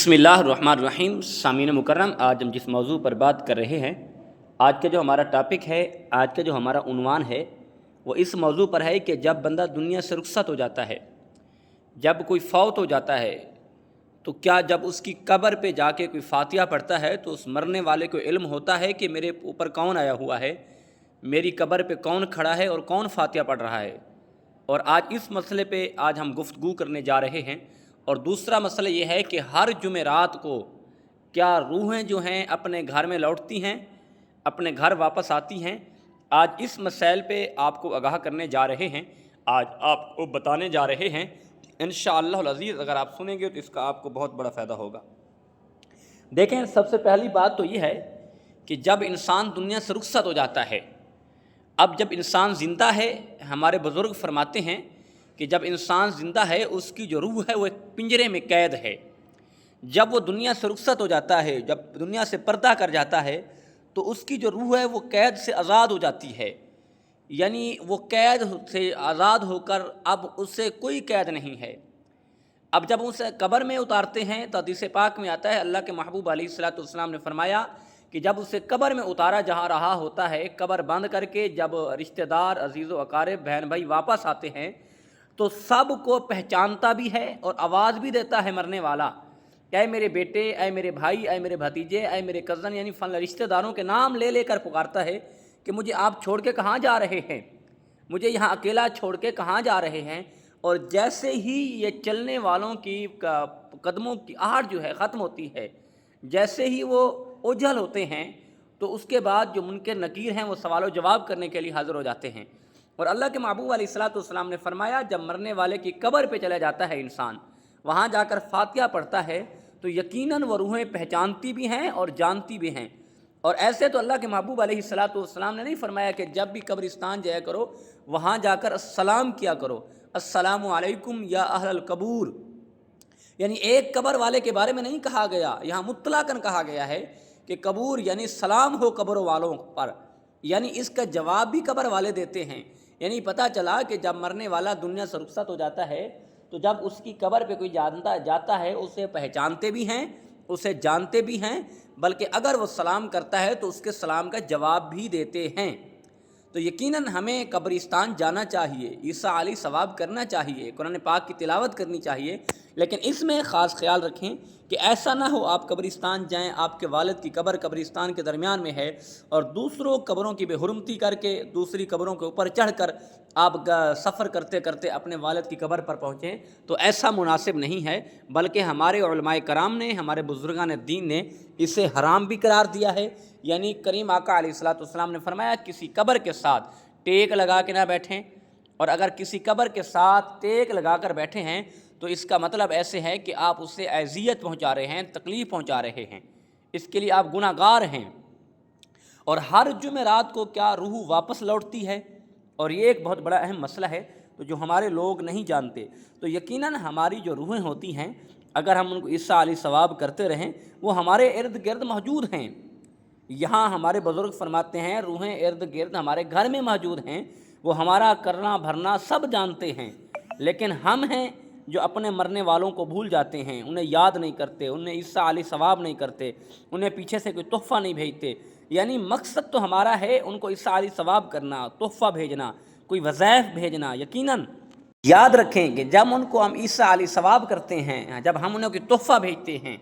बिस्मिल्लाहिर्रहमानिर्रहीम। सामीन मुकर्रम, आज हम जिस मौजू पर बात कर रहे हैं, आज का जो हमारा टॉपिक है, आज का जो हमारा उन्वान है, वो इस मौजू पर है कि जब बंदा दुनिया से रुखसत हो जाता है, जब कोई फौत हो जाता है, तो क्या जब उसकी कब्र पे जाके कोई फातिहा पढ़ता है तो उस मरने वाले को इल्म होता है कि मेरे ऊपर कौन आया हुआ है, मेरी कब्र पे कौन खड़ा है और कौन फातिहा पढ़ रहा है। और आज इस मसले पे आज हम गुफ्तगू करने जा रहे हैं। और दूसरा मसला ये है कि हर जुमेरात को क्या रूहें जो हैं अपने घर में लौटती हैं, अपने घर वापस आती हैं। आज इस मसाइल पे आपको आगाह करने जा रहे हैं, आज आपको बताने जा रहे हैं। इंशाअल्लाह अज़ीज़ अगर आप सुनेंगे तो इसका आपको बहुत बड़ा फ़ायदा होगा। देखें, सबसे पहली बात तो ये है कि जब इंसान दुनिया से रुखसत हो जाता है, अब जब इंसान ज़िंदा है, हमारे बुज़ुर्ग फरमाते हैं कि जब इंसान ज़िंदा है उसकी जो रूह है वो एक पिंजरे में कैद है। जब वो दुनिया से रुखसत हो जाता है, जब दुनिया से पर्दा कर जाता है, तो उसकी जो रूह है वो कैद से आज़ाद हो जाती है। यानी वो कैद से आज़ाद होकर अब उससे कोई कैद नहीं है। अब जब उसे कब्र में उतारते हैं तो हदीस पाक में आता है, अल्लाह के महबूब अलैहिस्सलाम ने फरमाया कि जब उसे कब्र में उतारा जहाँ रहा होता है, कब्र बंद करके जब रिश्तेदार, अजीज़ व अकारिब, बहन भाई वापस आते हैं तो सब को पहचानता भी है और आवाज़ भी देता है मरने वाला, ऐ मेरे बेटे, ऐ मेरे भाई, ऐ मेरे भतीजे, ऐ मेरे कज़न, यानी फला रिश्तेदारों के नाम ले लेकर पुकारता है कि मुझे आप छोड़ के कहाँ जा रहे हैं, मुझे यहाँ अकेला छोड़ के कहाँ जा रहे हैं। और जैसे ही ये चलने वालों की कदमों की आहट जो है ख़त्म होती है, जैसे ही वो ओझल होते हैं, तो उसके बाद जो मुनकर नकीर हैं वो सवाल जवाब करने के लिए हाज़िर हो जाते हैं। और अल्लाह के महबूब अलैहिस्सलाम ने फरमाया, जब मरने वाले की कब्र पे चला जाता है इंसान, वहाँ जाकर फातिहा पढ़ता है, तो यकीनन वो रूहें पहचानती भी हैं और जानती भी हैं। और ऐसे तो अल्लाह के महबूब अलैहिस्सलाम ने नहीं फरमाया कि जब भी कब्रिस्तान जाया करो वहाँ जाकर अस्सलाम किया करो, अस्सलामु अलैकुम या अहलल कबूर। यानी एक कब्र वाले के बारे में नहीं कहा गया, यहाँ मुतलकन कहा गया है कि कबूर यानी सलाम हो कब्र वालों पर। यानी इसका जवाब भी कब्र वाले देते हैं। यानी पता चला कि जब मरने वाला दुनिया से रुखसत हो जाता है, तो जब उसकी कब्र पे कोई जाता है उसे पहचानते भी हैं, उसे जानते भी हैं, बल्कि अगर वो सलाम करता है तो उसके सलाम का जवाब भी देते हैं। तो यकीनन हमें कब्रिस्तान जाना चाहिए, ईसा अली सवाब करना चाहिए, कुरान पाक की तिलावत करनी चाहिए, लेकिन इसमें ख़ास ख्याल रखें कि ऐसा ना हो आप कब्रिस्तान जाएं, आपके वालिद की कब्र कब्रिस्तान के दरमियान में है और दूसरों कब्रों की बेहुरमती करके दूसरी कब्रों के ऊपर चढ़कर आप सफ़र करते करते अपने वालिद की कब्र पर पहुँचें, तो ऐसा मुनासिब नहीं है। बल्कि हमारे उलमाए कराम ने, हमारे बुज़ुर्गान दीन ने इसे हराम भी करार दिया है। यानी करीम आका अलैहिस्सलाम ने फरमाया, किसी कब्र के साथ टेक लगा के ना बैठें, और अगर किसी कब्र के साथ टेक लगा कर बैठे हैं तो इसका मतलब ऐसे है कि आप उससे अज़ियत पहुंचा रहे हैं, तकलीफ़ पहुंचा रहे हैं, इसके लिए आप गुनाहगार हैं। और हर जुमेरात को क्या रूह वापस लौटती है, और ये एक बहुत बड़ा अहम मसला है, तो जो हमारे लोग नहीं जानते। तो यकीनन हमारी जो रूहें होती हैं, अगर हम उनको ईसा अली सवाब करते रहें, वो हमारे इर्द गिर्द मौजूद हैं। यहाँ हमारे बुज़ुर्ग फरमाते हैं, रूहें इर्द गिर्द हमारे घर में मौजूद हैं, वो हमारा करना भरना सब जानते हैं। लेकिन हम हैं जो अपने मरने वालों को भूल जाते हैं, उन्हें याद नहीं करते, उन्हें ईसा अली सवाब नहीं करते, उन्हें पीछे से कोई तोहफ़ा नहीं भेजते। यानी मकसद तो हमारा है उनको ईसा अली सवाब करना, तोहफ़ा भेजना, कोई वज़ाइफ भेजना। यकीनन याद रखें कि जब उनको हम ईसा अली सवाब करते हैं, जब हम उन्हें कोई तोहफ़ा भेजते हैं,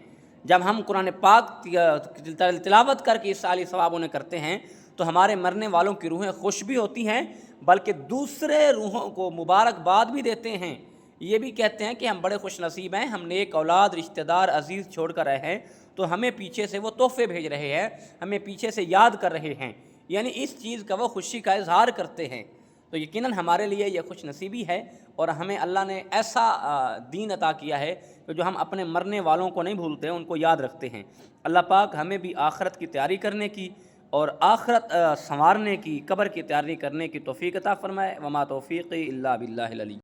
जब हम कुरान पाक तिलावत करके ईसा अली सवाब उन्हें करते हैं, तो हमारे मरने वालों की रूहें खुश भी होती हैं, बल्कि दूसरे रूहों को मुबारकबाद भी देते हैं। ये भी कहते हैं कि हम बड़े खुश नसीब हैं, हम नेक औलाद, रिश्तेदार, अजीज़ छोड़ कर आए हैं, तो हमें पीछे से वो तोहफ़े भेज रहे हैं, हमें पीछे से याद कर रहे हैं। यानी इस चीज़ का वो खुशी का इजहार करते हैं। तो यकीनन हमारे लिए यह खुश नसीबी है, और हमें अल्लाह ने ऐसा दीन अता किया है कि जो हम अपने मरने वालों को नहीं भूलते, उनको याद रखते हैं। अल्लाह पाक हमें भी आखरत की तैयारी करने की और आखरत संवारने की, कब्र की तैयारी करने की तौफीक अता फ़रमाए। वमा तौफ़ीक़ी इल्ला बिल्लाहिल अली।